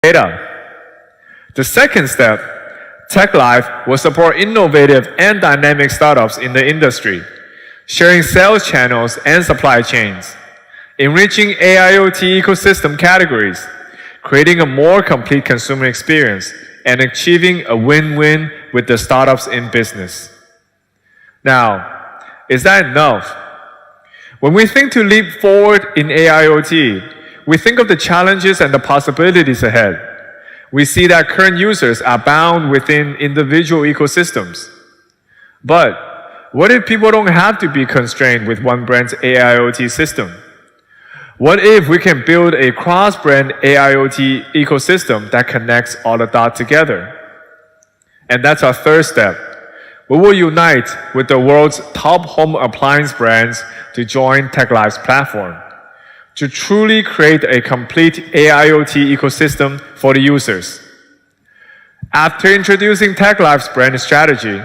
data. The second step, TechLive will support innovative and dynamic startups in the industry, sharing sales channels and supply chains, enriching AIoT ecosystem categories, creating a more complete consumer experience, and achieving a win-win with the startups in business. Now, is that enough? When we think to leap forward in AIoT, we think of the challenges and the possibilities ahead. We see that current users are bound within individual ecosystems. But what if people don't have to be constrained with one brand's AIoT system? What if we can build a cross-brand AIoT ecosystem that connects all the dots together? And that's our third step. We will unite with the world's top home appliance brands to join TechLive's platform to truly create a complete AIoT ecosystem for the users. After introducing TechLive's brand strategy,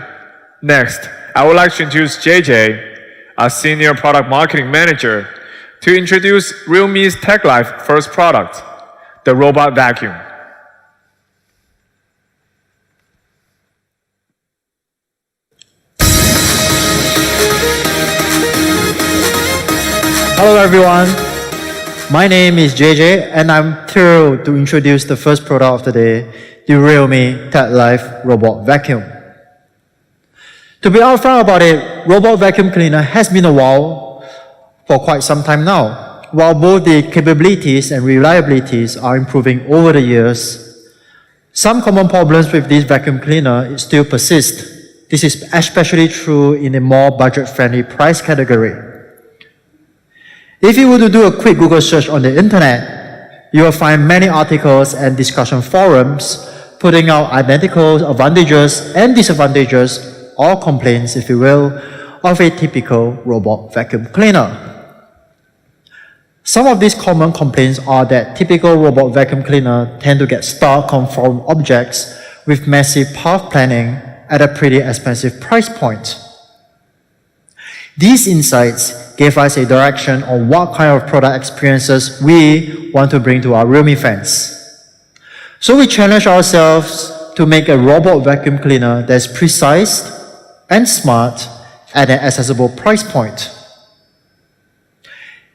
next, I would like to introduce JJ, our Senior Product Marketing Manager, to introduce Realme's TechLive first product, the robot vacuum. Hello everyone, my name is JJ and I'm thrilled to introduce the first product of the day, the Realme TechLive Robot Vacuum. To be upfront about it, robot vacuum cleaner has been a while for quite some time now. While both the capabilities and reliabilities are improving over the years, some common problems with this vacuum cleaner still persist. This is especially true in the more budget-friendly price category. If you were to do a quick Google search on the internet, you will find many articles and discussion forums putting out identical advantages and disadvantages, or complaints, if you will, of a typical robot vacuum cleaner. Some of these common complaints are that typical robot vacuum cleaner tend to get stuck on foreign objects with massive path planning at a pretty expensive price point. These insights gave us a direction on what kind of product experiences we want to bring to our Realme fans. So we challenged ourselves to make a robot vacuum cleaner that's precise and smart at an accessible price point.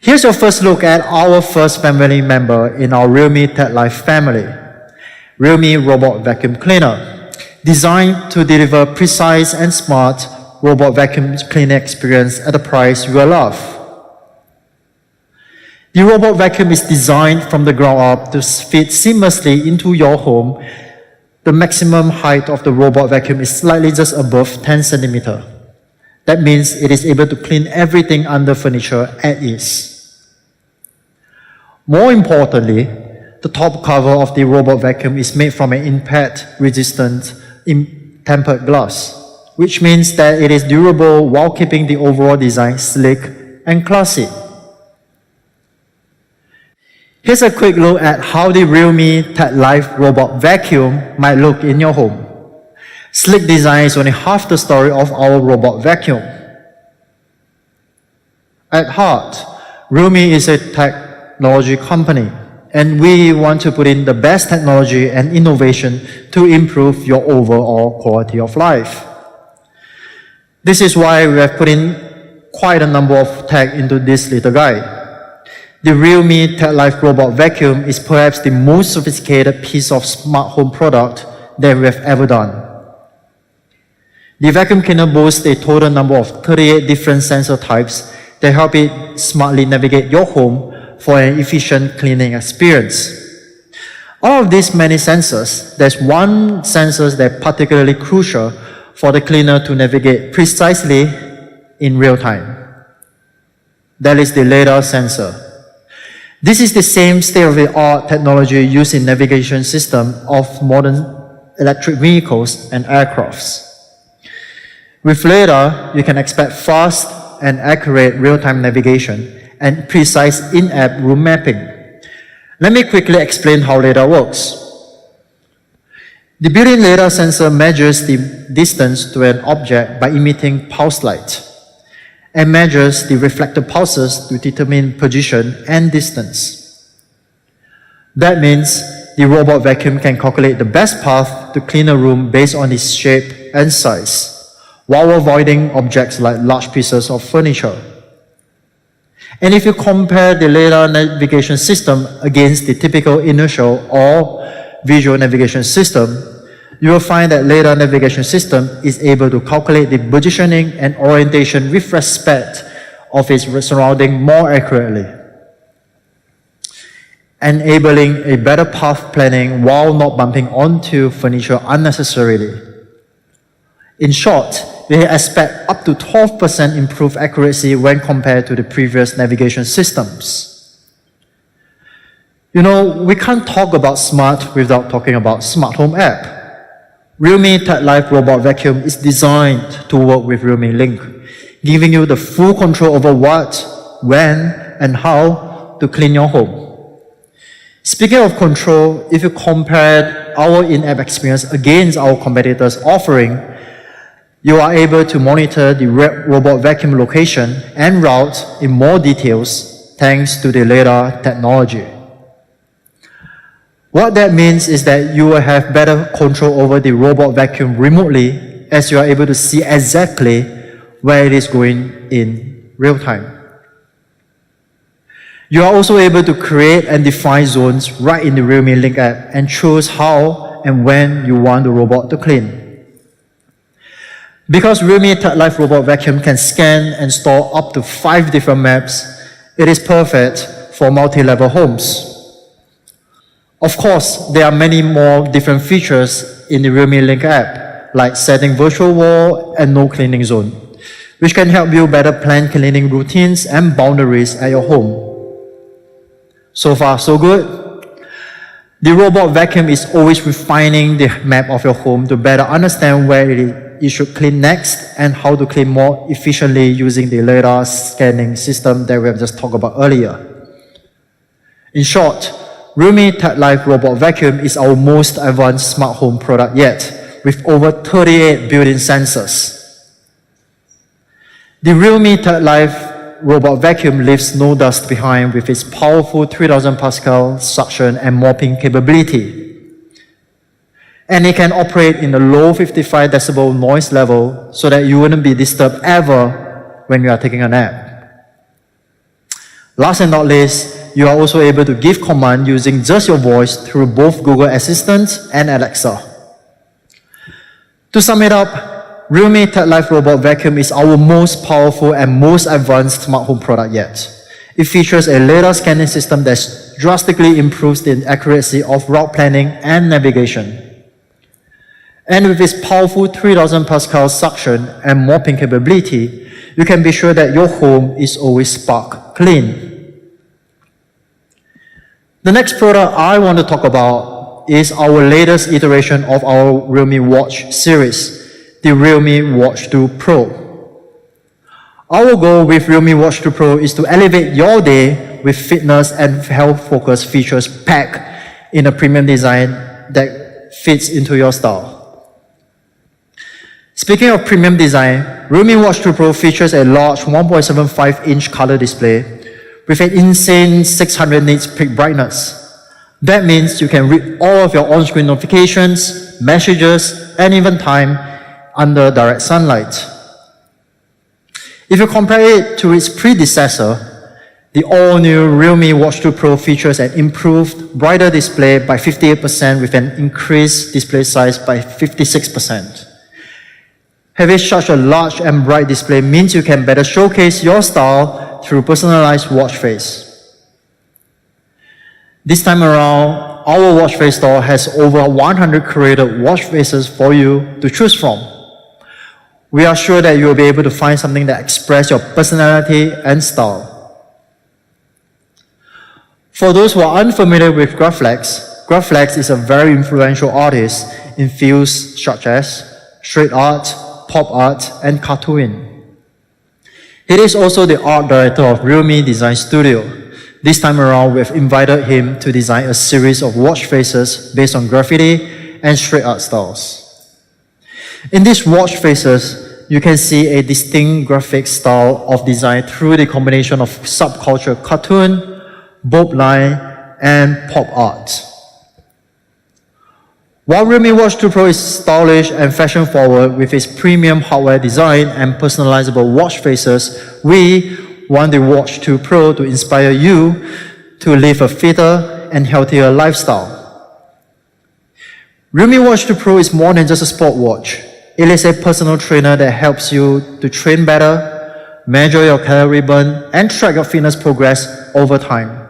Here's your first look at our first family member in our Realme TechLive family, Realme Robot Vacuum Cleaner, designed to deliver precise and smart robot vacuum cleaner experience at a price you will love. The robot vacuum is designed from the ground up to fit seamlessly into your home. The maximum height of the robot vacuum is slightly just above 10 centimeters. That means it is able to clean everything under furniture at ease. More importantly, the top cover of the robot vacuum is made from an impact-resistant tempered glass, which means that it is durable while keeping the overall design sleek and classy. Here's a quick look at how the Realme TechLive Robot Vacuum might look in your home. Sleek design is only half the story of our robot vacuum. At heart, Realme is a technology company, and we want to put in the best technology and innovation to improve your overall quality of life. This is why we have put in quite a number of tech into this little guy. The Realme TechLive Robot Vacuum is perhaps the most sophisticated piece of smart home product that we have ever done. The vacuum cleaner boasts a total number of 38 different sensor types that help it smartly navigate your home for an efficient cleaning experience. Out of these many sensors, there's one sensor that's particularly crucial for the cleaner to navigate precisely in real time. That is the LiDAR sensor. This is the same state-of-the-art technology used in navigation system of modern electric vehicles and aircrafts. With LiDAR, you can expect fast and accurate real-time navigation and precise in-app room mapping. Let me quickly explain how LiDAR works. The built-in LiDAR sensor measures the distance to an object by emitting pulse light and measures the reflected pulses to determine position and distance. That means the robot vacuum can calculate the best path to clean a room based on its shape and size, while avoiding objects like large pieces of furniture. And if you compare the LiDAR navigation system against the typical inertial or visual navigation system, you will find that LiDAR navigation system is able to calculate the positioning and orientation with respect of its surrounding more accurately, enabling a better path planning while not bumping onto furniture unnecessarily. In short, they expect up to 12% improved accuracy when compared to the previous navigation systems. You know, we can't talk about smart without talking about smart home app. Realme TechLive Robot Vacuum is designed to work with Realme Link, giving you the full control over what, when, and how to clean your home. Speaking of control, if you compared our in-app experience against our competitors' offering, you are able to monitor the robot vacuum location and route in more details thanks to the LiDAR technology. What that means is that you will have better control over the robot vacuum remotely, as you are able to see exactly where it is going in real time. You are also able to create and define zones right in the Realme Link app and choose how and when you want the robot to clean. Because Realme TechLive Robot Vacuum can scan and store up to 5 different maps, it is perfect for multi-level homes. Of course, there are many more different features in the Realme Link app, like setting virtual wall and no cleaning zone, which can help you better plan cleaning routines and boundaries at your home. So far, so good. The robot vacuum is always refining the map of your home to better understand where it should clean next and how to clean more efficiently using the LiDAR scanning system that we have just talked about earlier. In short, Realme TechLive Robot Vacuum is our most advanced smart home product yet, with over 38 built-in sensors. The Realme TechLive Robot Vacuum leaves no dust behind with its powerful 3000 Pascal suction and mopping capability. And it can operate in a low 55 decibel noise level so that you wouldn't be disturbed ever when you are taking a nap. Last and not least, you are also able to give command using just your voice through both Google Assistant and Alexa. To sum it up, Realme TechLive Robot Vacuum is our most powerful and most advanced smart home product yet. It features a LiDAR scanning system that drastically improves the accuracy of route planning and navigation. And with its powerful 3000 Pascal suction and mopping capability, you can be sure that your home is always spark clean. The next product I want to talk about is our latest iteration of our Realme Watch series, the Realme Watch 2 Pro. Our goal with Realme Watch 2 Pro is to elevate your day with fitness and health-focused features packed in a premium design that fits into your style. Speaking of premium design, Realme Watch 2 Pro features a large 1.75-inch color display with an insane 600 nits peak brightness. That means you can read all of your on-screen notifications, messages, and even time under direct sunlight. If you compare it to its predecessor, the all-new Realme Watch 2 Pro features an improved, brighter display by 58% with an increased display size by 56%. Having such a large and bright display means you can better showcase your style through personalized watch face. This time around, our watch face store has over 100 curated watch faces for you to choose from. We are sure that you will be able to find something that expresses your personality and style. For those who are unfamiliar with Graflex is a very influential artist in fields such as street art, pop art, and cartooning. He is also the art director of Realme Design Studio. This time around, we've invited him to design a series of watch faces based on graffiti and street art styles. In these watch faces, you can see a distinct graphic style of design through the combination of subculture cartoon, bold line, and pop art. While Realme Watch 2 Pro is stylish and fashion-forward with its premium hardware design and personalizable watch faces, we want the Watch 2 Pro to inspire you to live a fitter and healthier lifestyle. Realme Watch 2 Pro is more than just a sport watch. It is a personal trainer that helps you to train better, measure your calorie burn, and track your fitness progress over time.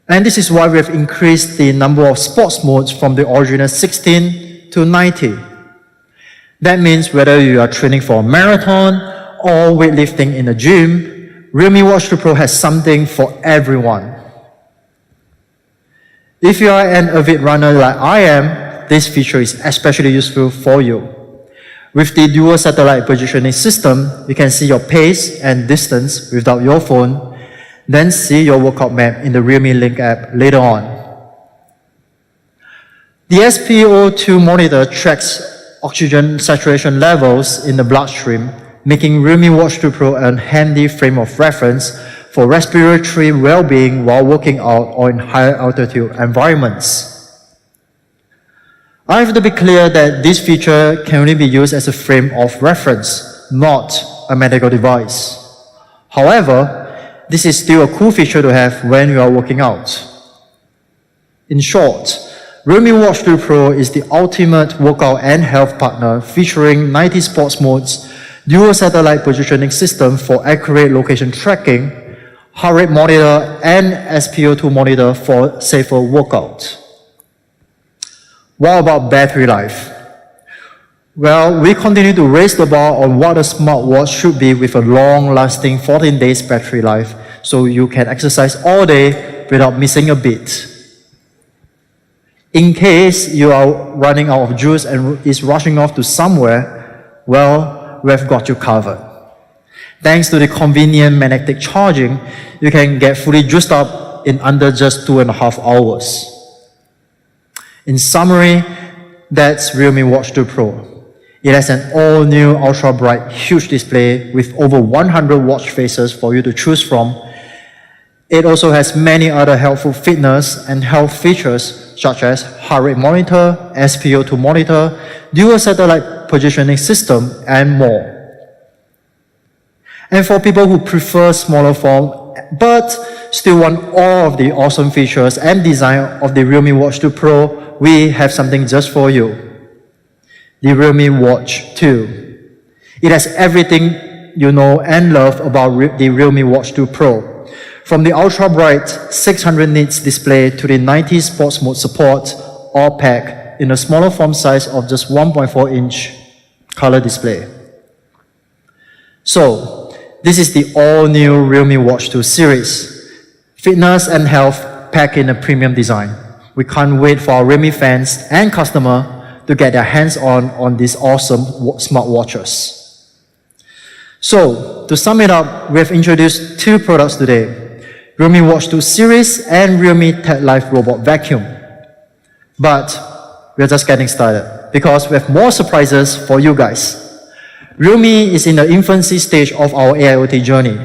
And this is why we have increased the number of sports modes from the original 16 to 90. That means whether you are training for a marathon or weightlifting in a gym, Realme Watch 2 Pro has something for everyone. If you are an avid runner like I am, this feature is especially useful for you. With the dual satellite positioning system, you can see your pace and distance without your phone, then see your workout map in the Realme Link app later on. The SpO2 monitor tracks oxygen saturation levels in the bloodstream, making Realme Watch 2 Pro a handy frame of reference for respiratory well-being while working out or in higher altitude environments. I have to be clear that this feature can only be used as a frame of reference, not a medical device. However, this is still a cool feature to have when you are working out. In short, Realme Watch 2 Pro is the ultimate workout and health partner featuring 90 sports modes, dual satellite positioning system for accurate location tracking, heart rate monitor, and SpO2 monitor for safer workout. What about battery life? Well, we continue to raise the bar on what a smartwatch should be with a long-lasting 14 days battery life, so you can exercise all day without missing a beat. In case you are running out of juice and is rushing off to somewhere, well, we have got you covered. Thanks to the convenient magnetic charging, you can get fully juiced up in under just 2.5 hours. In summary, that's Realme Watch 2 Pro. It has an all-new ultra-bright, huge display with over 100 watch faces for you to choose from. It also has many other helpful fitness and health features such as heart rate monitor, SpO2 monitor, dual satellite positioning system, and more. And for people who prefer smaller form but still want all of the awesome features and design of the Realme Watch 2 Pro, we have something just for you. The Realme Watch 2. It has everything you know and love about the Realme Watch 2 Pro. From the ultra-bright 600 nits display to the 90 sports mode support, all packed in a smaller form size of just 1.4-inch color display. So, this is the all-new Realme Watch 2 series. Fitness and health packed in a premium design. We can't wait for our Realme fans and customers to get their hands on these awesome smartwatches. So, to sum it up, we have introduced two products today, Realme Watch 2 series and Realme TechLife Robot Vacuum. But we're just getting started because we have more surprises for you guys. Realme is in the infancy stage of our AIoT journey.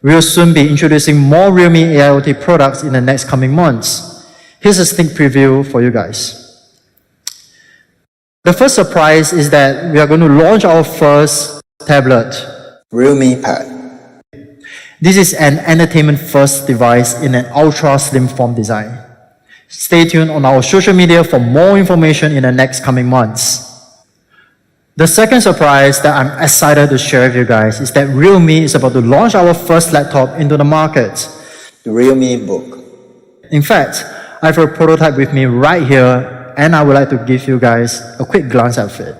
We will soon be introducing more Realme AIoT products in the next coming months. Here's a sneak preview for you guys. The first surprise is that we are going to launch our first tablet, Realme Pad. This is an entertainment-first device in an ultra-slim form design. Stay tuned on our social media for more information in the next coming months. The second surprise that I'm excited to share with you guys is that Realme is about to launch our first laptop into the market, The Realme Book. In fact, I have a prototype with me right here, and I would like to give you guys a quick glance at it.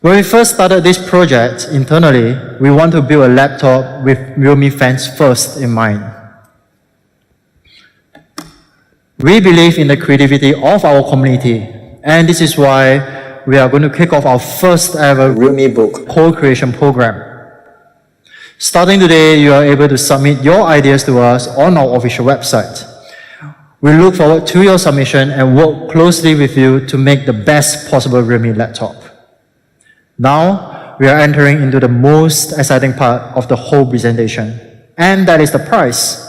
When we first started this project internally, we want to build a laptop with Realme fans first in mind. We believe in the creativity of our community, and this is why we are going to kick off our first ever Realme Book co-creation program. Starting today, you are able to submit your ideas to us on our official website. We look forward to your submission and work closely with you to make the best possible Realme laptop. Now, we are entering into the most exciting part of the whole presentation, and that is the price.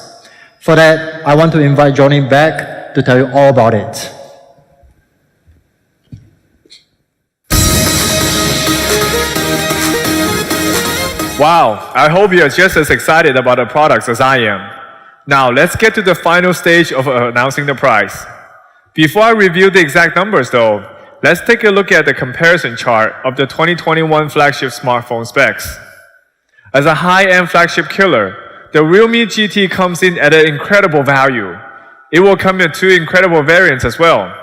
For that, I want to invite Johnny back to tell you all about it. Wow, I hope you're just as excited about the products as I am. Now, let's get to the final stage of announcing the price. Before I review the exact numbers though, let's take a look at the comparison chart of the 2021 flagship smartphone specs. As a high-end flagship killer, the Realme GT comes in at an incredible value. It will come in two incredible variants as well.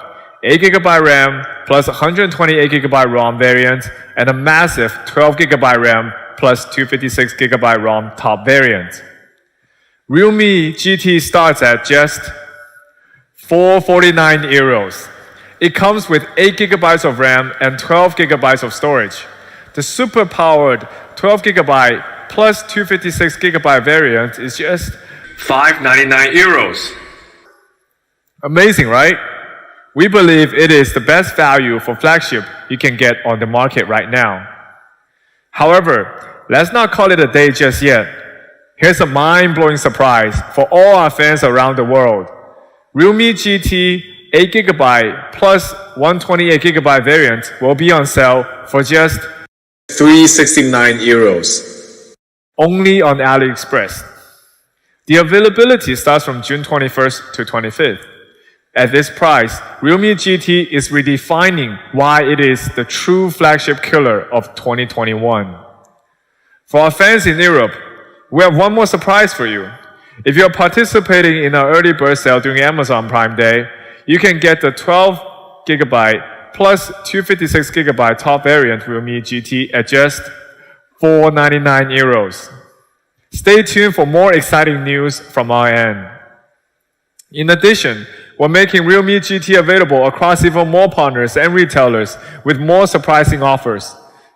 8GB RAM plus 128GB ROM variant and a massive 12GB RAM plus 256GB ROM top variant. Realme GT starts at just 449 euros. It comes with 8GB of RAM and 12GB of storage. The super-powered 12GB plus 256GB variant is just 599 euros. Amazing, right? We believe it is the best value for flagship you can get on the market right now. However, let's not call it a day just yet. Here's a mind-blowing surprise for all our fans around the world. Realme GT 8GB plus 128GB variant will be on sale for just 369 euros. Only on AliExpress. The availability starts from June 21st to 25th. At this price, Realme GT is redefining why it is the true flagship killer of 2021. For our fans in Europe, we have one more surprise for you. If you're participating in our early bird sale during Amazon Prime Day, you can get the 12GB plus 256GB top variant Realme GT at just 499 euros. Stay tuned for more exciting news from our end. In addition, we're making Realme GT available across even more partners and retailers with more surprising offers.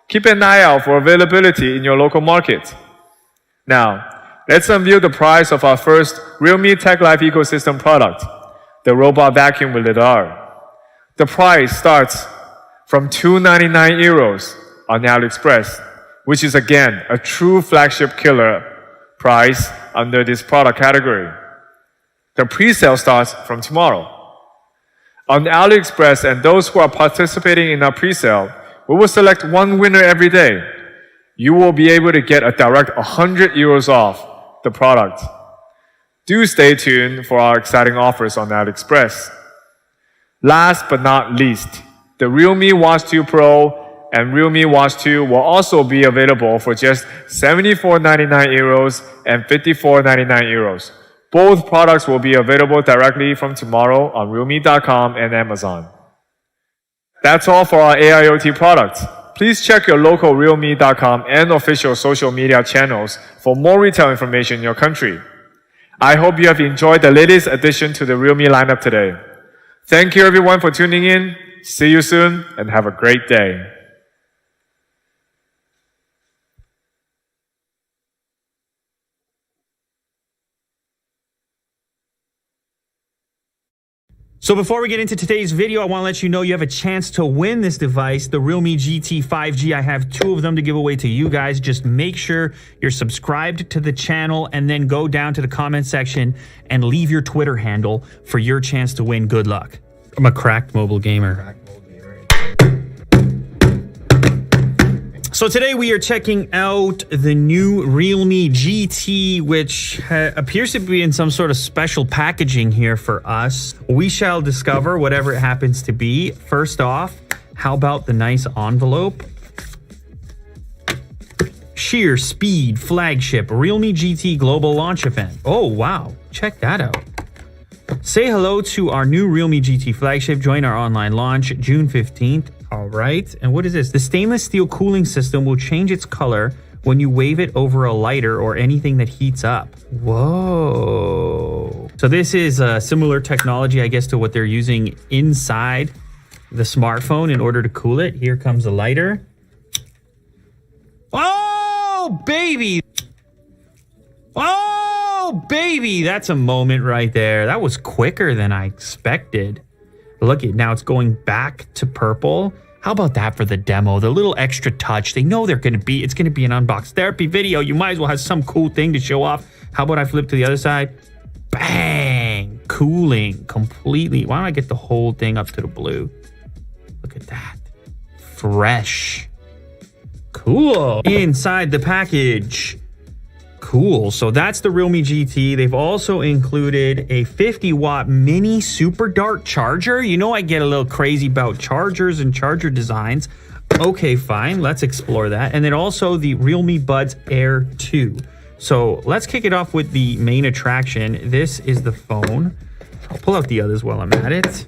Keep an eye out for availability in your local market. Now, let's unveil the price of our first Realme TechLive ecosystem product, the robot vacuum with lidar. The price starts from 299 euros on AliExpress, which is again a true flagship killer price under this product category. The pre-sale starts from tomorrow. On AliExpress and those who are participating in our pre-sale, we will select one winner every day. You will be able to get a direct 100 euros off the product. Do stay tuned for our exciting offers on AliExpress. Last but not least, the Realme Watch 2 Pro and Realme Watch 2 will also be available for just 74.99 euros and 54.99 euros. Both products will be available directly from tomorrow on Realme.com and Amazon. That's all for our AIoT products. Please check your local Realme.com and official social media channels for more retail information in your country. I hope you have enjoyed the latest addition to the Realme lineup today. Thank you everyone for tuning in. See you soon and have a great day. So before we get into today's video, I want to let you know you have a chance to win this device, the Realme GT 5G. I have two of them to give away to you guys. Just make sure you're subscribed to the channel and then go down to the comment section and leave your Twitter handle for your chance to win. Good luck. I'm a cracked mobile gamer. So today we are checking out the new Realme GT, which appears to be in some sort of special packaging here for us. We shall discover whatever it happens to be. First off, how about the nice envelope? Sheer Speed Flagship Realme GT Global Launch Event. Oh, wow. Check that out. Say hello to our new Realme GT flagship. Join our online launch June 15th. All right. And what is this? The stainless steel cooling system will change its color when you wave it over a lighter or anything that heats up. Whoa. So this is a similar technology, I guess, to what they're using inside the smartphone in order to cool it. Here comes a lighter. Oh, baby. Oh, baby. That's a moment right there. That was quicker than I expected. Look at now, it's going back to purple. How about that for the demo? The little extra touch. They know it's going to be an unbox therapy video. You might as well have some cool thing to show off. How about I flip to the other side? Bang! Cooling completely. Why don't I get the whole thing up to the blue? Look at that. Fresh. Cool. Inside the package. Cool. So that's the Realme GT. They've also included a 50-watt mini super dart charger. You know I get a little crazy about chargers and charger designs. Okay, fine. Let's explore that. And then also the Realme Buds Air 2. So let's kick it off with the main attraction. This is the phone. I'll pull out the others while I'm at it.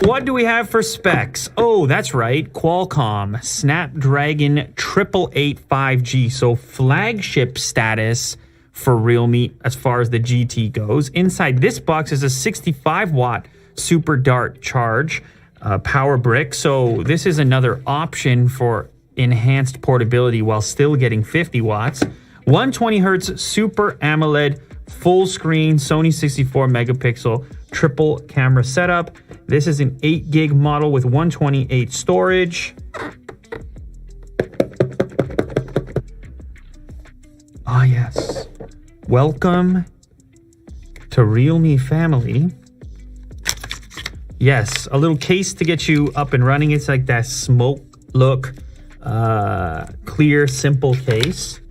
What do we have for specs? Oh, that's right. Qualcomm Snapdragon 888 5G. So flagship status for Realme as far as the GT goes. Inside this box is a 65-watt Super Dart charge power brick. So this is another option for enhanced portability while still getting 50 watts. 120 hertz Super AMOLED full screen Sony 64 megapixel triple camera setup. This is an 8 gig model with 128 storage. Ah, yes. Welcome to Realme family. Yes, a little case to get you up and running. It's like that smoke look, clear, simple case.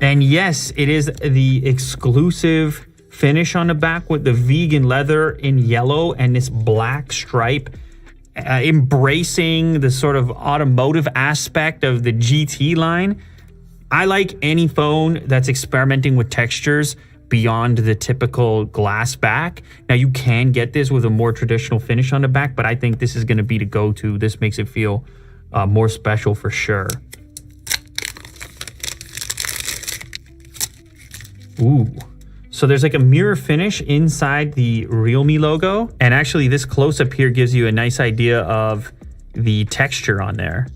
And yes, it is the exclusive finish on the back with the vegan leather in yellow and this black stripe, embracing the sort of automotive aspect of the GT line. I like any phone that's experimenting with textures beyond the typical glass back. Now you can get this with a more traditional finish on the back, but I think this is going to be the go-to. This makes it feel more special for sure. Ooh. So there's like a mirror finish inside the Realme logo. And actually this close-up here gives you a nice idea of the texture on there.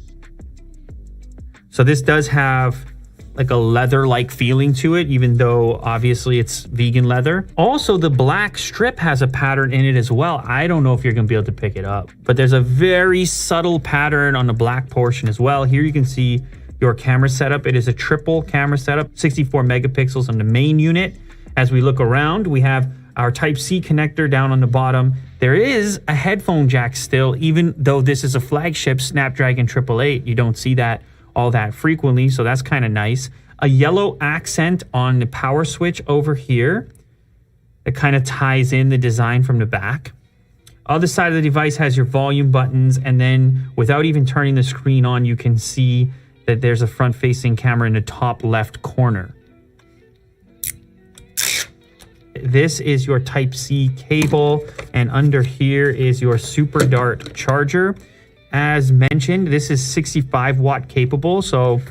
So this does have like a leather-like feeling to it, even though obviously it's vegan leather. Also, the black strip has a pattern in it as well. I don't know if you're gonna be able to pick it up, but there's a very subtle pattern on the black portion as well. Here you can see your camera setup. It is a triple camera setup, 64 megapixels on the main unit. As we look around, we have our Type-C connector down on the bottom. There is a headphone jack still, even though this is a flagship Snapdragon 888. You don't see that all that frequently, so that's kind of nice. A yellow accent on the power switch over here. It kind of ties in the design from the back. Other side of the device has your volume buttons, and then without even turning the screen on, you can see that there's a front-facing camera in the top left corner. This is your Type-C cable, and under here is your Super Dart charger. As mentioned, this is 65 watt capable, so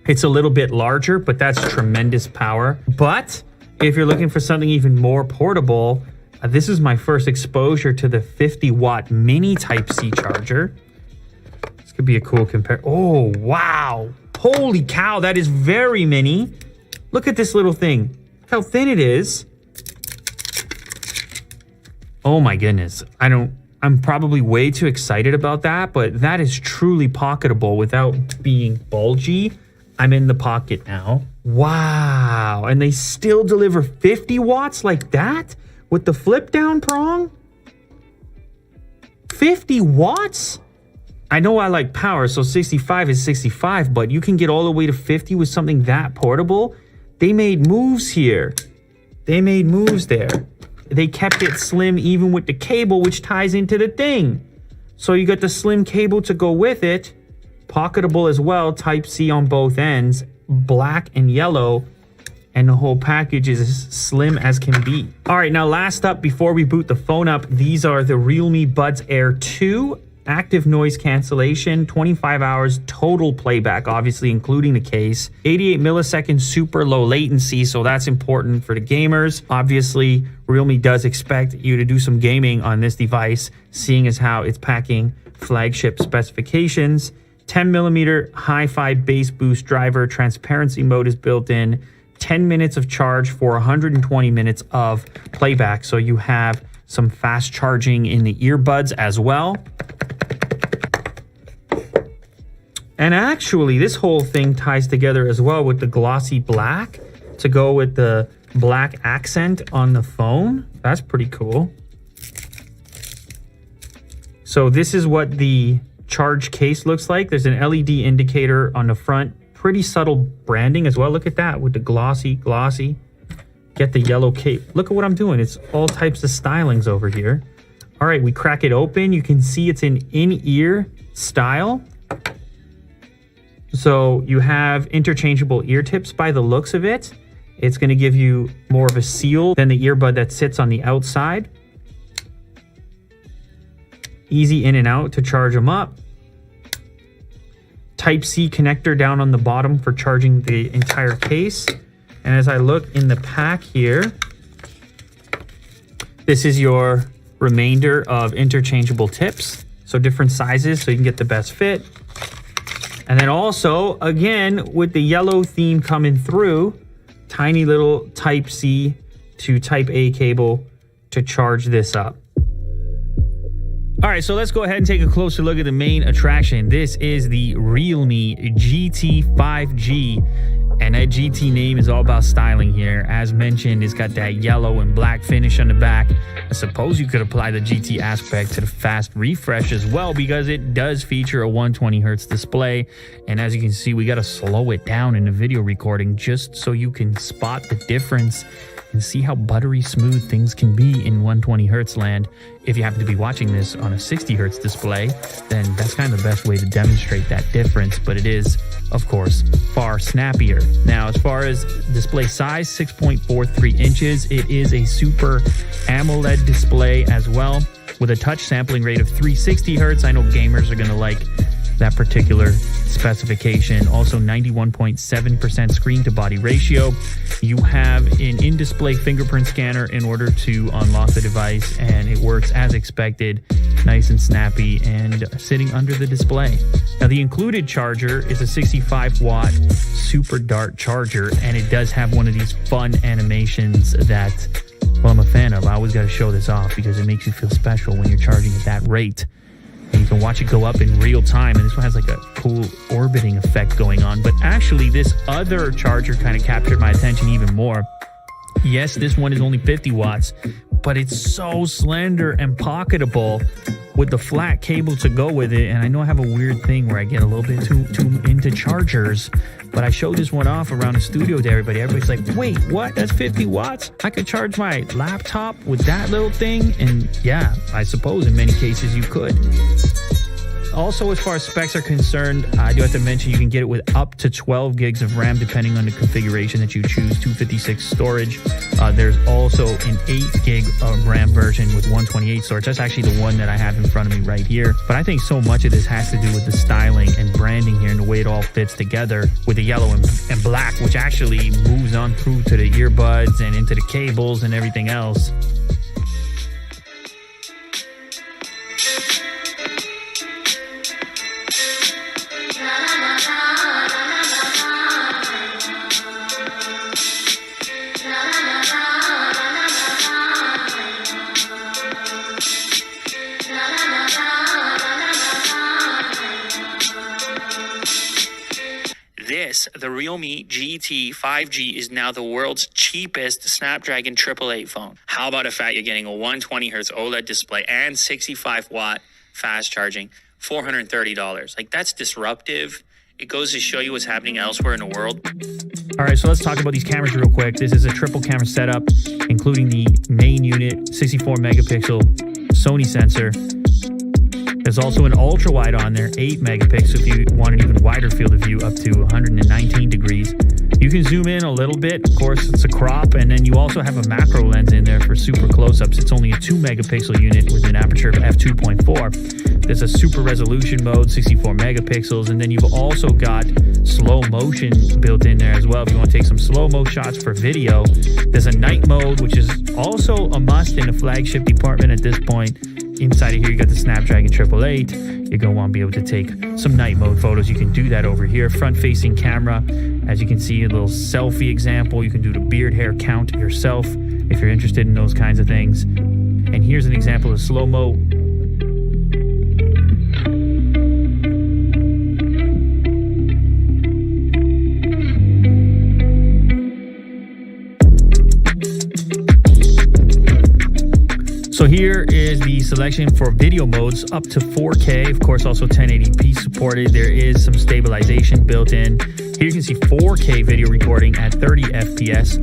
it's a little bit larger, but that's tremendous power. But if you're looking for something even more portable, this is my first exposure to the 50 watt mini Type-C charger. This could be a cool compare. Oh, wow. Holy cow, that is very mini. Look at this little thing. Look how thin it is. Oh my goodness. I'm probably way too excited about that, but that is truly pocketable without being bulgy. I'm in the pocket now. Wow. And they still deliver 50 watts like that with the flip down prong? 50 watts? I know I like power, so 65 is 65, but you can get all the way to 50 with something that portable. They made moves here. They made moves there. They kept it slim even with the cable, which ties into the thing. So you got the slim cable to go with it. Pocketable as well, Type-C on both ends, black and yellow, and the whole package is as slim as can be. All right, now last up, before we boot the phone up, these are the Realme Buds Air 2. Active noise cancellation, 25 hours total playback, obviously including the case, 88 milliseconds super low latency, so that's important for the gamers. Obviously, Realme does expect you to do some gaming on this device, seeing as how it's packing flagship specifications. 10 millimeter hi-fi bass boost driver, transparency mode is built in, 10 minutes of charge for 120 minutes of playback, so you have some fast charging in the earbuds as well. And actually, this whole thing ties together as well with the glossy black to go with the black accent on the phone. That's pretty cool. So this is what the charge case looks like. There's an LED indicator on the front. Pretty subtle branding as well. Look at that with the glossy. Get the yellow cape. Look at what I'm doing. It's all types of stylings over here. All right, we crack it open. You can see it's an in-ear style. So you have interchangeable ear tips by the looks of it. It's going to give you more of a seal than the earbud that sits on the outside. Easy in and out to charge them up. Type-C connector down on the bottom for charging the entire case. And as I look in the pack here, this is your remainder of interchangeable tips. So different sizes so you can get the best fit. And then also, again, with the yellow theme coming through, tiny little Type-C to Type-A cable to charge this up. All right, so let's go ahead and take a closer look at the main attraction. This is the Realme GT 5G. And that GT name is all about styling here. As mentioned, it's got that yellow and black finish on the back. I suppose you could apply the GT aspect to the fast refresh as well, because it does feature a 120 hertz display. And as you can see, we got to slow it down in the video recording just so you can spot the difference and see how buttery smooth things can be in 120 hertz land. If you happen to be watching this on a 60 hertz display, then that's kind of the best way to demonstrate that difference, but it is, of course, far snappier. Now, as far as display size, 6.43 inches, it is a Super AMOLED display as well, with a touch sampling rate of 360 hertz. I know gamers are gonna like that particular specification. Also 91.7% screen to body ratio. You have an in-display fingerprint scanner in order to unlock the device, and it works as expected, nice and snappy and sitting under the display. Now the included charger is a 65 watt super dart charger, and it does have one of these fun animations that, well, I'm a fan of. I always got to show this off because it makes you feel special when you're charging at that rate. And you can watch it go up in real time, and this one has like a cool orbiting effect going on. But actually, this other charger kind of captured my attention even more. Yes, this one is only 50 watts, but it's so slender and pocketable with the flat cable to go with it. And I know I have a weird thing where I get a little bit too into chargers, but I showed this one off around the studio to everybody. Everybody's like, wait, what? That's 50 watts? I could charge my laptop with that little thing? And yeah, I suppose in many cases you could. Also, as far as specs are concerned, I do have to mention you can get it with up to 12 gigs of RAM depending on the configuration that you choose, 256 storage. There's also an 8 gig RAM version with 128 storage. That's actually the one that I have in front of me right here. But I think so much of this has to do with the styling and branding here and the way it all fits together with the yellow and black, which actually moves on through to the earbuds and into the cables and everything else. The Realme GT 5G is now the world's cheapest Snapdragon 888 phone. How about the fact you're getting a 120Hz OLED display and 65 watt fast charging, $430? Like, that's disruptive. It goes to show you what's happening elsewhere in the world. All right, so let's talk about these cameras real quick. This is a triple camera setup, including the main unit, 64 megapixel Sony sensor. There's also an ultra wide on there, 8 megapixels if you want an even wider field of view, up to 119 degrees. You can zoom in a little bit. Of course, it's a crop, and then you also have a macro lens in there for super close-ups. It's only a 2 megapixel unit with an aperture of f2.4. There's a super resolution mode, 64 megapixels, and then you've also got slow motion built in there as well. If you want to take some slow-mo shots for video, there's a night mode, which is also a must in the flagship department at this point. Inside of here, you got the Snapdragon 888. You're going to want to be able to take some night mode photos. You can do that over here. Front-facing camera. As you can see, a little selfie example. You can do the beard hair count yourself if you're interested in those kinds of things. And here's an example of slow-mo. So here is the selection for video modes up to 4K. Of course, also 1080p supported. There is some stabilization built in. Here you can see 4K video recording at 30 FPS.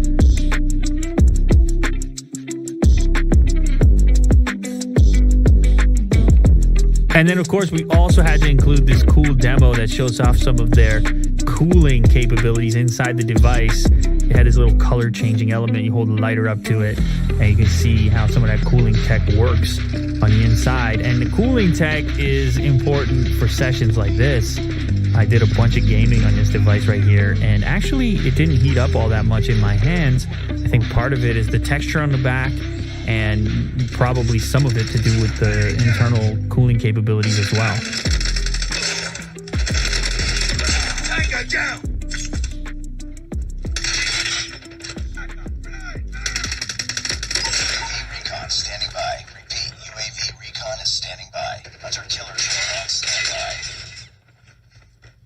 And then, of course, we also had to include this cool demo that shows off some of their cooling capabilities inside the device. It had this little color changing element. You hold the lighter up to it, and you can see how some of that cooling tech works on the inside. And the cooling tech is important for sessions like this. I did a bunch of gaming on this device right here, and actually it didn't heat up all that much in my hands. I think part of it is the texture on the back, and probably some of it to do with the internal cooling capabilities as well. Tango down! Recon standing by. Repeat, UAV recon is standing by. Hunter killer drone on standby.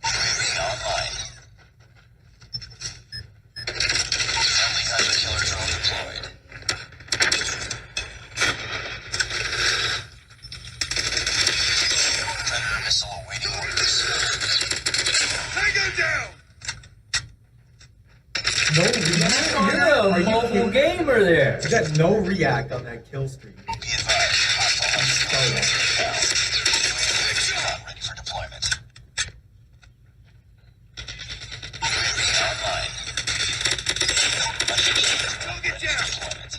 UAV online. Friendly hunter killer drone deployed. Predator missile awaiting orders. Tango down! No react. You're a mobile gamer there. You got no react on that kill streak. Be advised, hostile hunter killer drone inbound. UAV recon ready for deployment. UAV online. Hunter killer drone ready for deployment.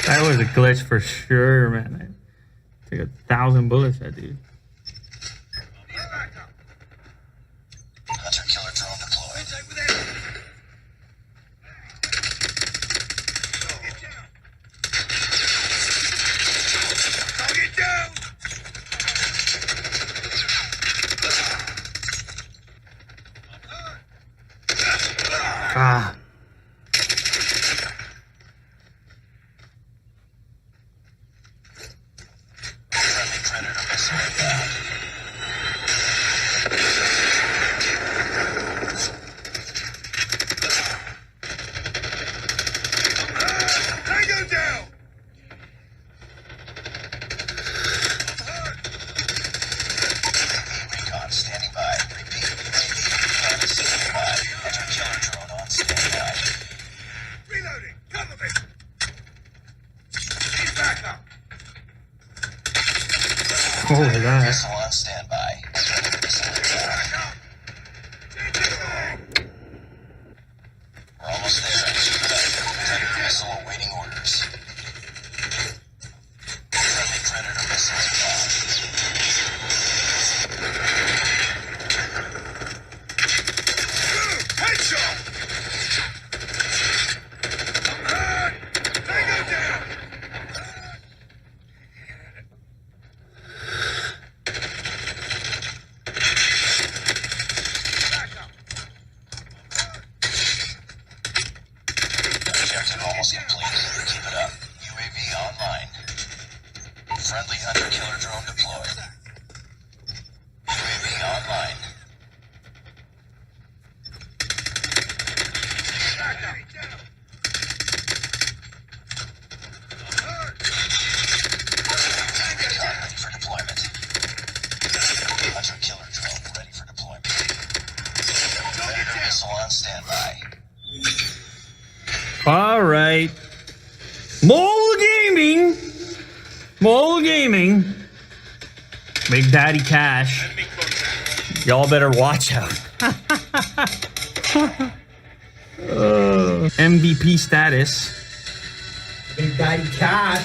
That was a glitch for sure, man. I took 1,000 bullets, that dude. Hunter killer drone deployed. Target down! Ah. Friendly predator missile inbound. Tango down! UAV recon standing by. Repeat, UAV recon is standing by. Hunter killer drone on standby. Reloading! Cover me! Need backup! Oh, look at that. Missile on standby. Predator missile inbound. We're almost there. Predator missile awaiting orders. Friendly predator missile inbound. Headshot! Tango down! Objective almost complete. Keep it up. UAV online. Friendly hunter killer drone deployed. UAV online. Recon ready for deployment. Hunter killer drone ready for deployment. Predator missile on standby. All right. Mobile gaming. Mobile gaming. Big Daddy Cash. Y'all better watch out. MVP status. Big Daddy Cash.